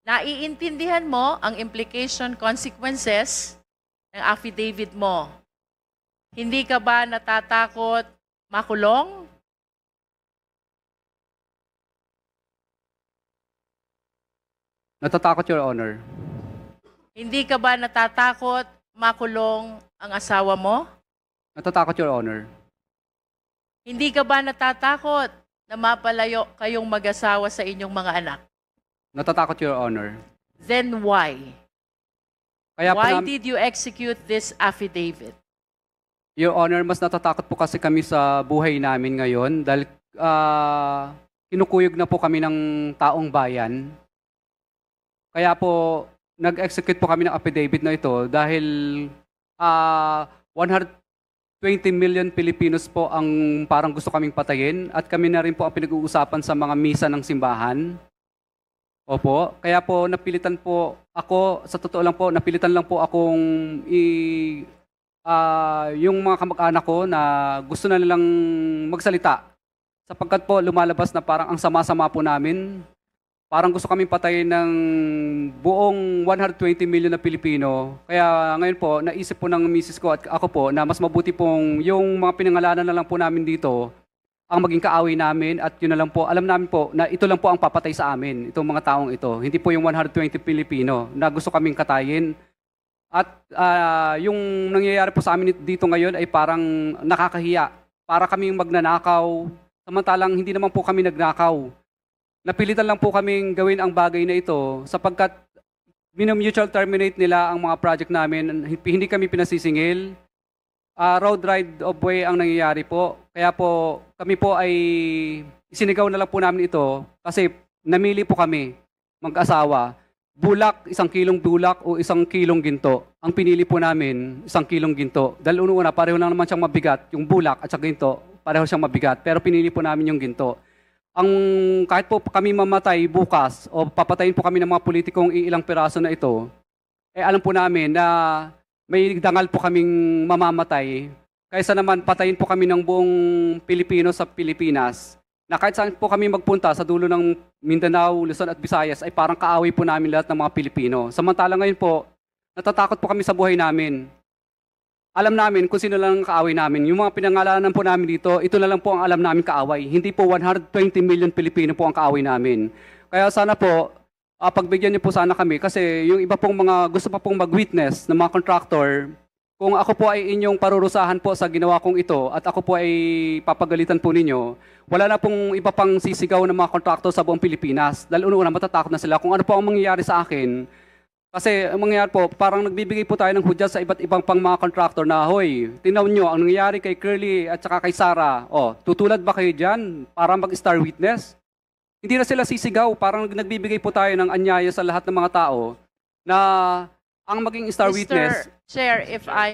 Naiintindihan mo ang implication consequences ng affidavit mo. Hindi ka ba natatakot makulong? Natatakot, Your Honor. Hindi ka ba natatakot makulong ang asawa mo? Natatakot, Your Honor. Hindi ka ba natatakot na mapalayo kayong mag-asawa sa inyong mga anak? Natatakot, Your Honor. Then why? Kaya Why did you execute this affidavit? Your Honor, mas natatakot po kasi kami sa buhay namin ngayon dahil kinukuyog na po kami ng taong bayan. Kaya po, nag-execute po kami ng affidavit na ito dahil 120 million Filipinos po ang parang gusto kaming patayin at kami na rin po ang pinag-uusapan sa mga misa ng simbahan. Opo, kaya po napilitan po ako, sa totoo lang po, napilitan lang po akong yung mga kamag-anak ko na gusto na nilang magsalita. Sapagkat po lumalabas na parang ang sama-sama po namin. Parang gusto kaming patayin ng buong 120 million na Pilipino. Kaya ngayon po, naisip po ng misis ko at ako po na mas mabuti pong yung mga pinangalanan na lang po namin dito ang maging kaaway namin at yun na lang po, alam namin po na ito lang po ang papatay sa amin, itong mga taong ito. Hindi po yung 120 Pilipino na gusto kaming katayin. At yung nangyayari po sa amin dito ngayon ay parang nakakahiya. Para kaming magnanakaw, samantalang hindi naman po kami nagnakaw. Napilitan lang po kaming gawin ang bagay na ito sapagkat mutual terminate nila ang mga project namin. Hindi kami pinasisingil. Road ride of way ang nangyayari po. Kaya po kami po ay isinigaw na lang po namin ito kasi namili po kami mag-asawa. Bulak, 1 kilong bulak o 1 kilong ginto. Ang pinili po namin, 1 kilong ginto. Dahil una, pareho lang naman siyang mabigat. Yung bulak at saka ginto, pareho siyang mabigat. Pero pinili po namin yung ginto. Kahit po kami mamatay bukas o papatayin po kami ng mga politikong ilang piraso na ito, alam po namin na may dangal po kaming mamamatay. Kaysa naman patayin po kami ng buong Pilipino sa Pilipinas. Na kahit saan po kami magpunta sa dulo ng Mindanao, Luzon at Visayas ay parang kaaway po namin lahat ng mga Pilipino. Samantala ngayon po, natatakot po kami sa buhay namin. Alam namin kung sino lang ang kaaway namin. Yung mga pinangalanan po namin dito, ito na lang po ang alam namin kaaway. Hindi po 120 million Pilipino po ang kaaway namin. Kaya sana po, pagbigyan niyo po sana kami kasi yung iba pong mga gusto pa pong mag-witness ng mga contractor, kung ako po ay inyong parurusahan po sa ginawa kong ito at ako po ay papagalitan po ninyo, wala na pong iba pang sisigaw ng mga contractor sa buong Pilipinas. Dahil una matatakot na sila kung ano po ang mangyayari sa akin. Kasi ang mangyayari po, parang nagbibigay po tayo ng hudyat sa iba't ibang pang mga contractor na, hoy, tingnan nyo, ang nangyayari kay Curly at saka kay Sarah, tutulad ba kayo dyan para mag-star witness? Hindi na sila sisigaw, parang nagbibigay po tayo ng anyaya sa lahat ng mga tao na ang maging star witness. Mr. Chair, if I